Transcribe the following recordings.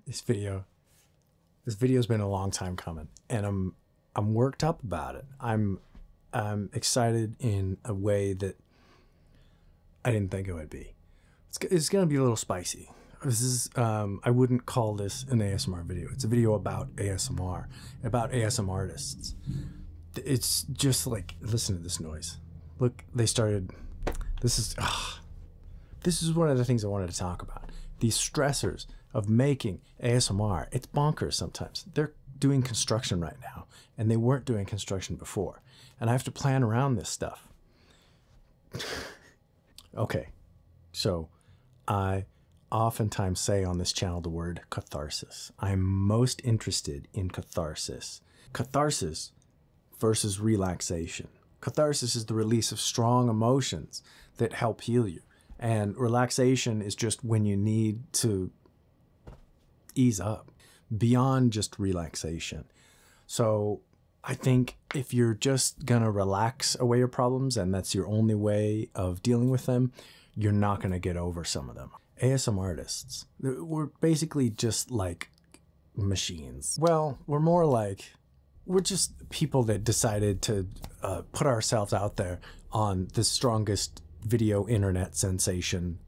This video's been a long time coming, and I'm worked up about it. I'm excited in a way that I didn't think it would be. It's gonna be a little spicy. This is I wouldn't call this an ASMR video. It's a video about ASMR, about ASMRtists. It's just like, listen to this noise. Look, they started. This is one of the things I wanted to talk about. These stressors of making ASMR. It's bonkers sometimes. They're doing construction right now, and they weren't doing construction before. And I have to plan around this stuff. Okay, so I oftentimes say on this channel the word catharsis. I'm most interested in catharsis. Catharsis versus relaxation. Catharsis is the release of strong emotions that help heal you. And relaxation is just when you need to ease up beyond just relaxation. So I think if you're just gonna relax away your problems and that's your only way of dealing with them, you're not gonna get over some of them. ASMRtists, we're basically just like machines. Well, we're more like, we're just people that decided to put ourselves out there on the strongest video internet sensation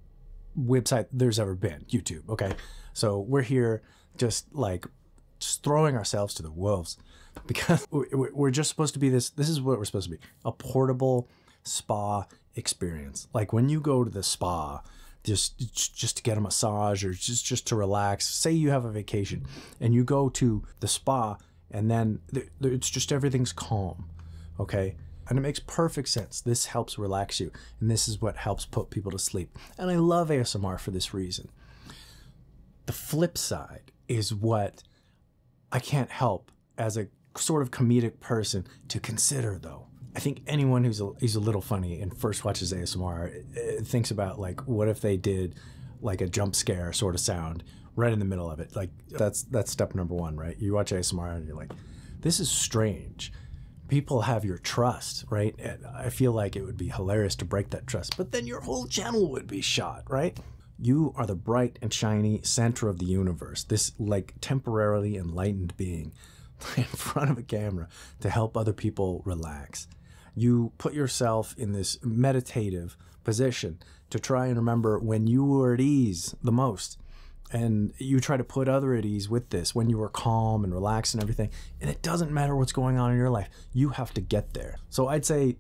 website there's ever been, YouTube, okay? So we're here just throwing ourselves to the wolves because we're just supposed to be this is what we're supposed to be, a portable spa experience. Like when you go to the spa, just to get a massage or just to relax, say you have a vacation and you go to the spa and then it's just everything's calm, okay? And it makes perfect sense. This helps relax you, and this is what helps put people to sleep. And I love ASMR for this reason. The flip side is what I can't help as a sort of comedic person to consider, though. I think anyone who's a little funny and first watches ASMR thinks about, like, what if they did like a jump scare sort of sound right in the middle of it? Like, that's step number one, right? You watch ASMR and you're like, this is strange. People have your trust, right? And I feel like it would be hilarious to break that trust, but then your whole channel would be shot, right? You are the bright and shiny center of the universe, this like temporarily enlightened being in front of a camera to help other people relax. You put yourself in this meditative position to try and remember when you were at ease the most. And you try to put other at ease with this when you were calm and relaxed and everything. And it doesn't matter what's going on in your life. You have to get there. So I'd say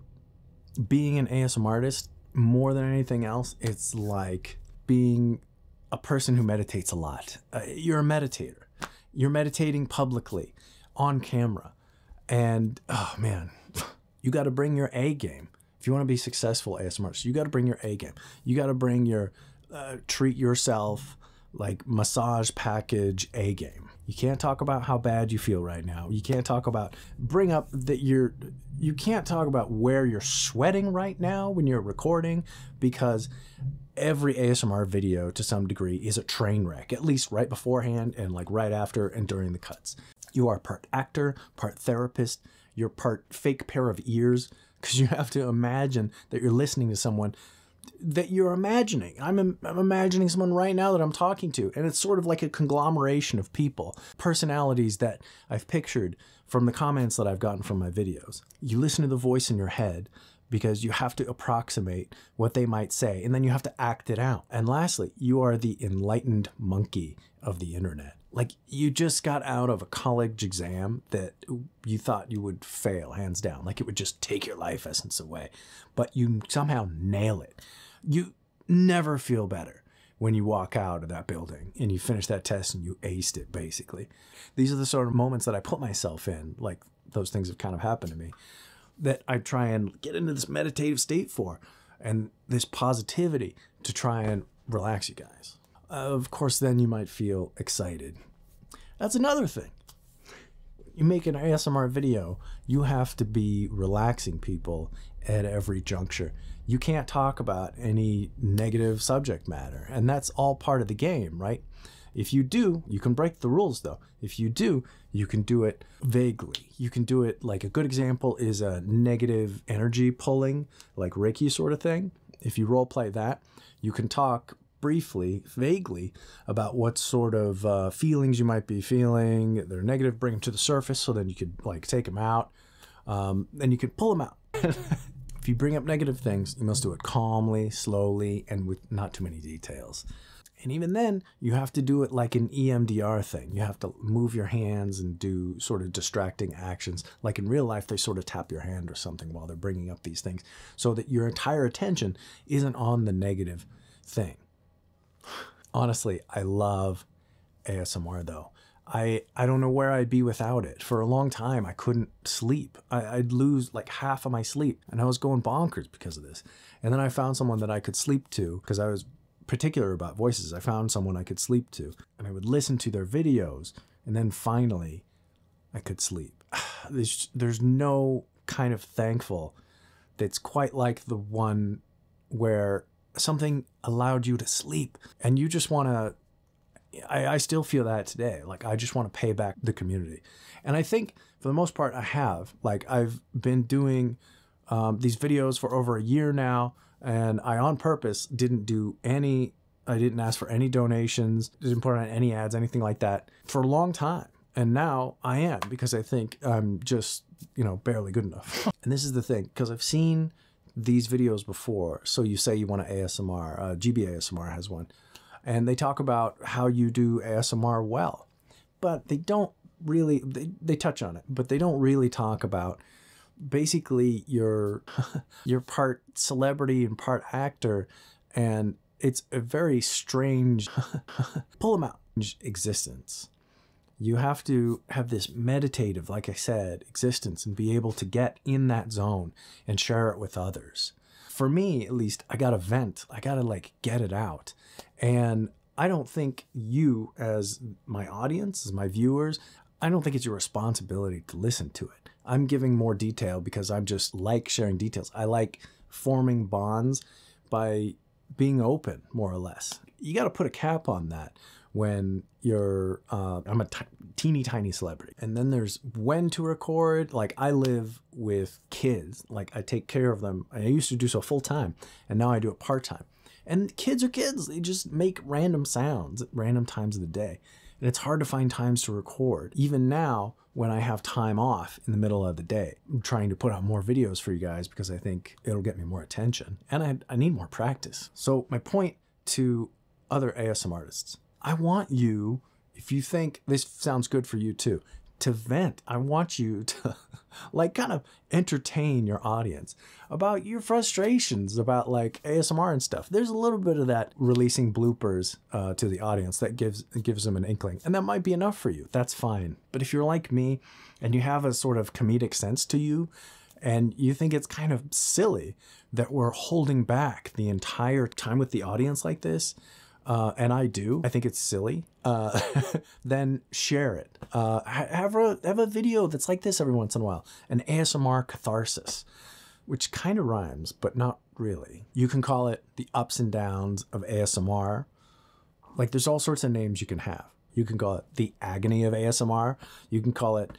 being an ASMRtist, more than anything else, it's like being a person who meditates a lot. You're a meditator. You're meditating publicly, on camera. And, oh man, you got to bring your A game. If you want to be successful ASMRtist, you got to bring your A game. You got to bring your treat yourself, like massage package A game. You can't talk about how bad you feel right now. You can't talk about, bring up that you can't talk about where you're sweating right now when you're recording, because every ASMR video to some degree is a train wreck, at least right beforehand and like right after and during the cuts. You are part actor, part therapist, you're part fake pair of ears, because you have to imagine that you're listening to someone that you're imagining. I'm imagining someone right now that I'm talking to, and it's sort of like a conglomeration of people, personalities that I've pictured from the comments that I've gotten from my videos. You listen to the voice in your head because you have to approximate what they might say, and then you have to act it out. And lastly, you are the enlightened monkey of the internet. Like, you just got out of a college exam that you thought you would fail, hands down. Like, it would just take your life essence away. But you somehow nail it. You never feel better when you walk out of that building and you finish that test and you aced it, basically. These are the sort of moments that I put myself in, like those things have kind of happened to me, that I try and get into this meditative state for, and this positivity to try and relax you guys. Of course, then you might feel excited. That's another thing. You make an ASMR video, you have to be relaxing people at every juncture. You can't talk about any negative subject matter, and that's all part of the game, right? If you do, you can break the rules though. If you do, you can do it vaguely. You can do it, like a good example is a negative energy pulling, like Reiki sort of thing. If you role play that, you can talk briefly, vaguely, about what sort of feelings you might be feeling. They're negative, bring them to the surface so then you could like take them out. Then you could pull them out. If you bring up negative things, you must do it calmly, slowly, and with not too many details. And even then, you have to do it like an EMDR thing. You have to move your hands and do sort of distracting actions. Like in real life, they sort of tap your hand or something while they're bringing up these things so that your entire attention isn't on the negative thing. Honestly, I love ASMR though. I don't know where I'd be without it. For a long time, I couldn't sleep. I'd lose like half of my sleep, and I was going bonkers because of this. And then I found someone that I could sleep to because I was particular about voices. I found someone I could sleep to, and I would listen to their videos, and then finally I could sleep. There's no kind of thankful that's quite like the one where something allowed you to sleep and you just want to. I still feel that today. Like, I just want to pay back the community. And I think for the most part I have. Like, I've been doing these videos for over a year now, and I on purpose didn't ask for any donations, didn't put on any ads, anything like that for a long time. And now I am, because I think I'm just, barely good enough. And this is the thing, because I've seen these videos before. So you say you want to ASMR, GBASMR has one. And they talk about how you do ASMR well, but they don't really, they touch on it, but they don't really talk about basically your part celebrity and part actor. And it's a very strange, pull them out, existence. You have to have this meditative, like I said, existence and be able to get in that zone and share it with others. For me, at least, I gotta vent. I gotta like get it out. And I don't think you, as my audience, as my viewers, I don't think it's your responsibility to listen to it. I'm giving more detail because I'm just like sharing details. I like forming bonds by being open, more or less. You got to put a cap on that when you're, I'm a teeny tiny celebrity. And then there's when to record. Like, I live with kids. Like, I take care of them. I used to do so full time, and now I do it part time. And kids are kids. They just make random sounds at random times of the day. And it's hard to find times to record. Even now, when I have time off in the middle of the day, I'm trying to put out more videos for you guys because I think it'll get me more attention. And I need more practice. So my point to other ASMRtists, I want you, if you think this sounds good for you too, to vent. I want you to like kind of entertain your audience about your frustrations about like ASMR and stuff. There's a little bit of that releasing bloopers to the audience that gives them an inkling, and that might be enough for you. That's fine. But if you're like me and you have a sort of comedic sense to you, and you think it's kind of silly that we're holding back the entire time with the audience like this, and I think it's silly, then share it. Have a video that's like this every once in a while, an ASMR catharsis, which kind of rhymes, but not really. You can call it the ups and downs of ASMR. Like, there's all sorts of names you can have. You can call it the agony of ASMR. You can call it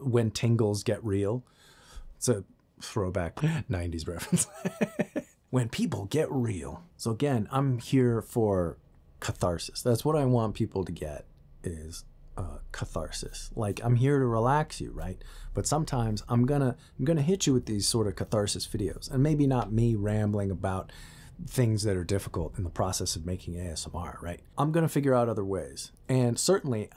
when tingles get real. It's a throwback 90s reference. When people get real. So again, I'm here for catharsis. That's what I want people to get, is catharsis. Like, I'm here to relax you, right? But sometimes I'm gonna hit you with these sort of catharsis videos, and maybe not me rambling about things that are difficult in the process of making ASMR, right? I'm gonna figure out other ways. And certainly,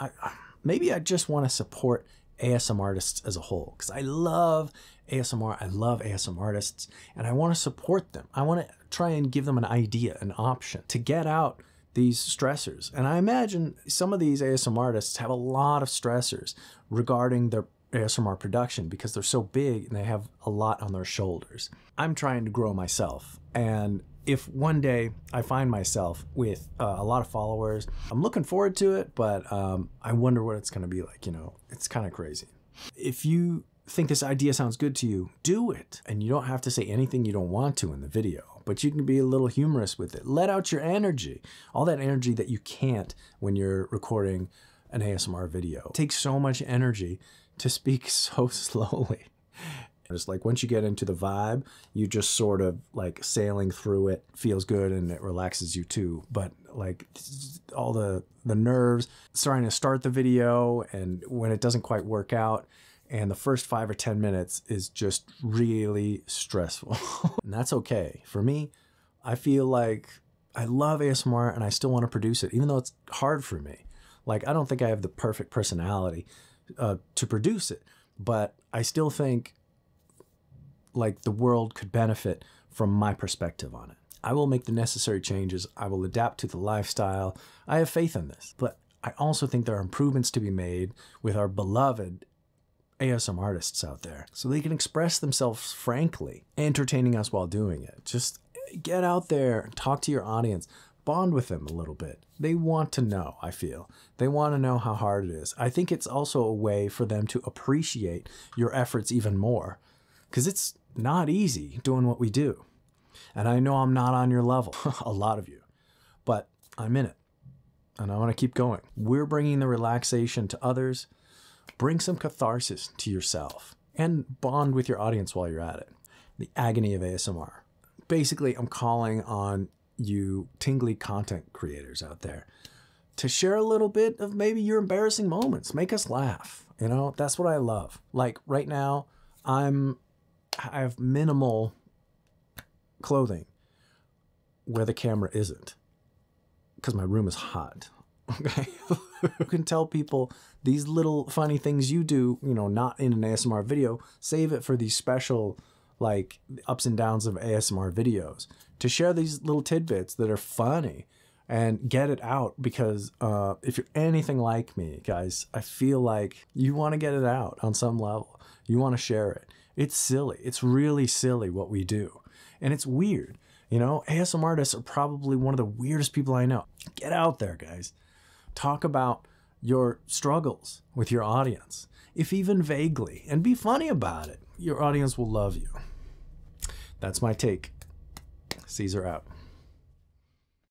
maybe I just want to support ASMRtists as a whole, because I love ASMR, I love ASMRtists, and I want to support them. I want to try and give them an idea, an option to get out these stressors. And I imagine some of these ASMRtists have a lot of stressors regarding their ASMR production because they're so big and they have a lot on their shoulders. I'm trying to grow myself, and if one day I find myself with a lot of followers, I'm looking forward to it, but I wonder what it's going to be like. It's kind of crazy. If you think this idea sounds good to you, do it. And you don't have to say anything you don't want to in the video, but you can be a little humorous with it. Let out your energy, all that energy that you can't when you're recording an ASMR video. It takes so much energy to speak so slowly Just like once you get into the vibe, you just sort of like sailing through it, feels good and it relaxes you too. But like all the nerves, starting to start the video and when it doesn't quite work out, and the first 5 or 10 minutes is just really stressful. And that's okay. For me, I feel like I love ASMR and I still want to produce it, even though it's hard for me. Like, I don't think I have the perfect personality to produce it, but I still think like the world could benefit from my perspective on it. I will make the necessary changes. I will adapt to the lifestyle. I have faith in this, but I also think there are improvements to be made with our beloved ASMR artists out there so they can express themselves frankly, entertaining us while doing it. Just get out there and talk to your audience, bond with them a little bit. They want to know, I feel. They want to know how hard it is. I think it's also a way for them to appreciate your efforts even more, because it's not easy doing what we do. And I know I'm not on your level, a lot of you, but I'm in it and I want to keep going. We're bringing the relaxation to others. Bring some catharsis to yourself and bond with your audience while you're at it. The agony of ASMR. Basically, I'm calling on you tingly content creators out there to share a little bit of maybe your embarrassing moments. Make us laugh. You know, that's what I love. Like right now, I have minimal clothing where the camera isn't because my room is hot. Okay. You can tell people these little funny things you do, you know, not in an ASMR video, save it for these special, like, ups and downs of ASMR videos, to share these little tidbits that are funny and get it out. Because if you're anything like me, guys, I feel like you want to get it out on some level. You want to share it. It's silly. It's really silly what we do. And it's weird. You know, ASMR artists are probably one of the weirdest people I know. Get out there, guys. Talk about your struggles with your audience, if even vaguely, and be funny about it. Your audience will love you. That's my take. Caesar out.